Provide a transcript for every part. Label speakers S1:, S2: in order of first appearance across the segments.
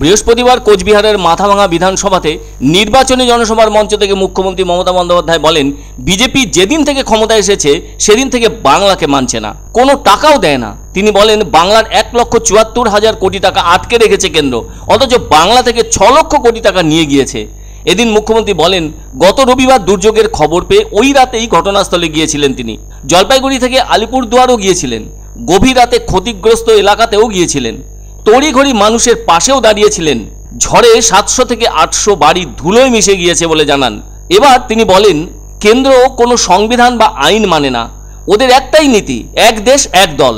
S1: বৃহস্পতিবার কোচবিহারের মাথাভাঙা বিধানসভাতে নির্বাচনী জনসভার মঞ্চ থেকে মুখ্যমন্ত্রী মমতা বন্দ্যোপাধ্যায় বলেন, বিজেপি যেদিন থেকে ক্ষমতায় এসেছে সেদিন থেকে বাংলাকে মানছে না, কোনো টাকাও দেয় না। তিনি বলেন, বাংলার 1,74,000 কোটি টাকা আটকে রেখেছে কেন্দ্র, অথচ বাংলা থেকে 6 লক্ষ কোটি টাকা নিয়ে গিয়েছে। এদিন মুখ্যমন্ত্রী বলেন, গত রবিবার দুর্যোগের খবর পেয়ে ওই রাতেই ঘটনাস্থলে গিয়েছিলেন তিনি। জলপাইগুড়ি থেকে আলিপুরদুয়ারও গিয়েছিলেন, গভীর রাতে ক্ষতিগ্রস্ত এলাকাতেও গিয়েছিলেন, তড়িঘড়ি মানুষের পাশেও দাঁড়িয়েছিলেন। ঝড়ে 700 থেকে 800 বাড়ি ধুলোয় মিশে গিয়েছে বলে জানান। এবার তিনি বলেন, কেন্দ্র কোনো সংবিধান বা আইন মানে না, ওদের একটাই নীতি, এক দেশ এক দল।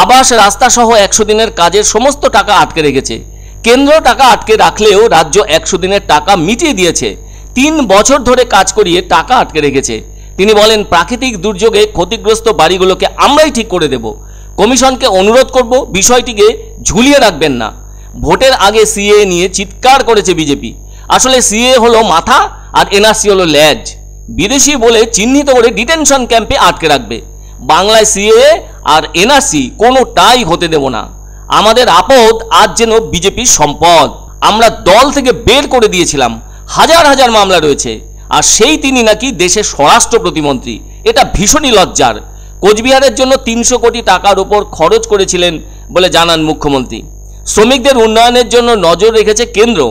S1: আবাস, রাস্তা সহ 100 দিনের কাজের সমস্ত টাকা আটকে রেখেছে। কেন্দ্র টাকা আটকে রাখলেও রাজ্য 100 দিনের টাকা মিটিয়ে দিয়েছে। 3 বছর ধরে কাজ করিয়ে টাকা আটকে রেখেছে। তিনি বলেন, প্রাকৃতিক দুর্যোগে ক্ষতিগ্রস্ত বাড়িগুলোকে আমরাই ঠিক করে দেব। কমিশনকে অনুরোধ করব, বিষয়টিকে ঝুলিয়ে রাখবেন না। ভোটের আগে সিএ নিয়ে চিৎকার করেছে বিজেপি। আসলে সিএ হলো মাথা আর এনআরসি হলো ল্যাজ। বিদেশি বলে চিহ্নিত করে ডিটেনশন ক্যাম্পে আটকে রাখবে। বাংলায় সিএ আর এনআরসি কোনোটাই হতে দেব না। আমাদের আপদ আজ যেন বিজেপির সম্পদ। আমরা দল থেকে বের করে দিয়েছিলাম, হাজার হাজার মামলা রয়েছে, আর সেই তিনি নাকি দেশের স্বরাষ্ট্র প্রতিমন্ত্রী। এটা ভীষণই লজ্জার। কোচবিহারের জন্য 300 কোটি টাকার উপর খরচ করেছিলেন বলে জানান মুখ্যমন্ত্রী। শ্রমিকদের উন্নয়নের জন্য নজর রেখেছে কেন্দ্র,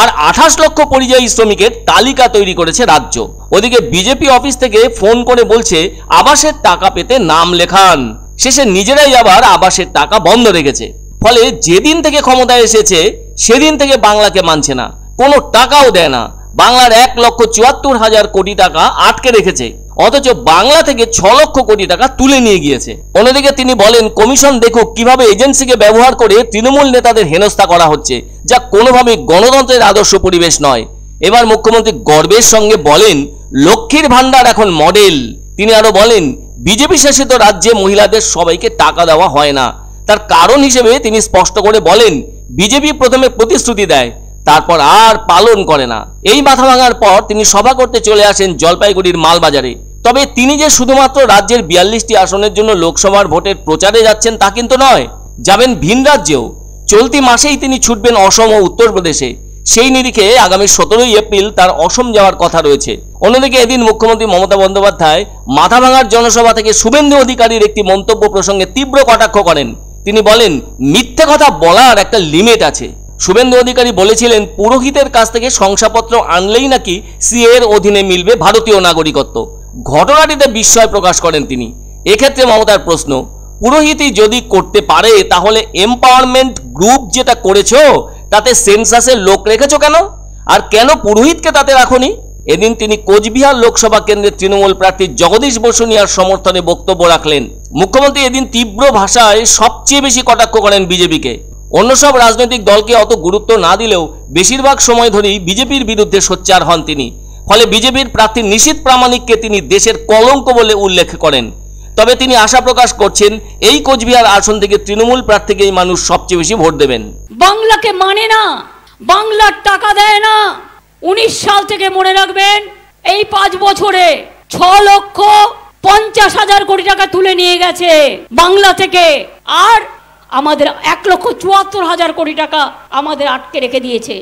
S1: আর 28 লক্ষ পরিযায়ী শ্রমিকের তালিকা তৈরি করেছে রাজ্য। ওদিকে বিজেপি অফিস থেকে ফোন করে বলছে আবাসের টাকা পেতে নাম লেখান। শেষে নিজেরাই আবার আবাসের টাকা বন্ধ রেখেছে। ফলে যেদিন থেকে ক্ষমতায় এসেছে সেদিন থেকে বাংলাকে মানছে না, কোনো টাকাও দেয় না। বাংলার 1,74,000 কোটি টাকা আটকে রেখেছে, অথচ বাংলা থেকে 6 লক্ষ কোটি টাকা তুলে নিয়ে গিয়েছে। অন্যদিকে তিনি বলেন, কমিশন দেখুক কিভাবে এজেন্সিকে ব্যবহার করে তৃণমূল নেতাদের হেনস্থা করা হচ্ছে, যা কোনোভাবেই গণতন্ত্রের আদর্শ পরিবেশ নয়। এবার মুখ্যমন্ত্রী গর্বের সঙ্গে বলেন, লক্ষ্মীর ভান্ডার এখন মডেল। তিনি আরো বলেন, বিজেপি শাসিত রাজ্যে মহিলাদের সবাইকে টাকা দেওয়া হয় না। তার কারণ হিসেবে তিনি স্পষ্ট করে বলেন, বিজেপি প্রথমে প্রতিশ্রুতি দেয়, তারপর আর পালন করে না। এই মাথা ভাঙার পর তিনি সভা করতে চলে আসেন জলপাইগুড়ির মালবাজারে। তবে তিনি যে শুধুমাত্র রাজ্যের 42টি আসনের জন্য লোকসভার ভোটের প্রচারে যাচ্ছেন তা কিন্তু নয়, যাবেন ভিন রাজ্যেও। চলতি মাসেই তিনি ছুটবেন অসম ও উত্তরপ্রদেশে। সেই নিরিখে আগামী 17 এপ্রিল তার অসম যাওয়ার কথা রয়েছে। অন্যদিকে এদিন মুখ্যমন্ত্রী মমতা বন্দ্যোপাধ্যায় মাথাভাঙার জনসভা থেকে শুভেন্দু অধিকারীর একটি মন্তব্য প্রসঙ্গে তীব্র কটাক্ষ করেন। তিনি বলেন, মিথ্যে কথা বলার একটা লিমিট আছে। শুভেন্দু অধিকারী বলেছিলেন, পুরোহিতের কাছ থেকে শংসাপত্র আনলেই নাকি সিএ এর অধীনে মিলবে ভারতীয় নাগরিকত্ব। ঘটনাটিতে বিস্ময় প্রকাশ করেন তিনি। এক্ষেত্রে মমতার প্রশ্ন, পুরোহিতই যদি করতে পারে তাহলে এম্পাওয়ারমেন্ট গ্রুপ যেটা করেছো তাতে সেন্সাসের লোক রেখেছো কেন, আর কেন পুরোহিতকে তাতে রাখোনি? এদিন তিনি কোচবিহার লোকসভা কেন্দ্রের তৃণমূল প্রার্থী জগদীশ বসুনিয়ার সমর্থনে বক্তব্য রাখলেন। মুখ্যমন্ত্রী এদিন তীব্র ভাষায় সবচেয়ে বেশি কটাক্ষ করেন বিজেপিকে। অন্য সব রাজনৈতিক দলকে অত গুরুত্ব না দিলেও বেশিরভাগ সময় ধরেই বিজেপির বিরুদ্ধে সোচ্চার হন তিনি। ফলে বিজেপির প্রার্থী নিশীথ প্রামাণিককে তিনি দেশের কলঙ্ক বলে উল্লেখ করেন। তবে তিনি আশা প্রকাশ করছেন, এই কোচবিহার আসন থেকে তৃণমূল প্রার্থীকেই মানুষ সবচেয়ে বেশি ভোট দেবেন।
S2: বাংলাকে মানে না, বাংলার টাকা দেয় না। 19 সাল থেকে মনে রাখবেন, এই 5 বছরে 6,50,000 কোটি টাকা তুলে নিয়ে গেছে বাংলা থেকে, আর আমাদের 1,74,000 কোটি টাকা আমাদের আটকে রেখে দিয়েছে।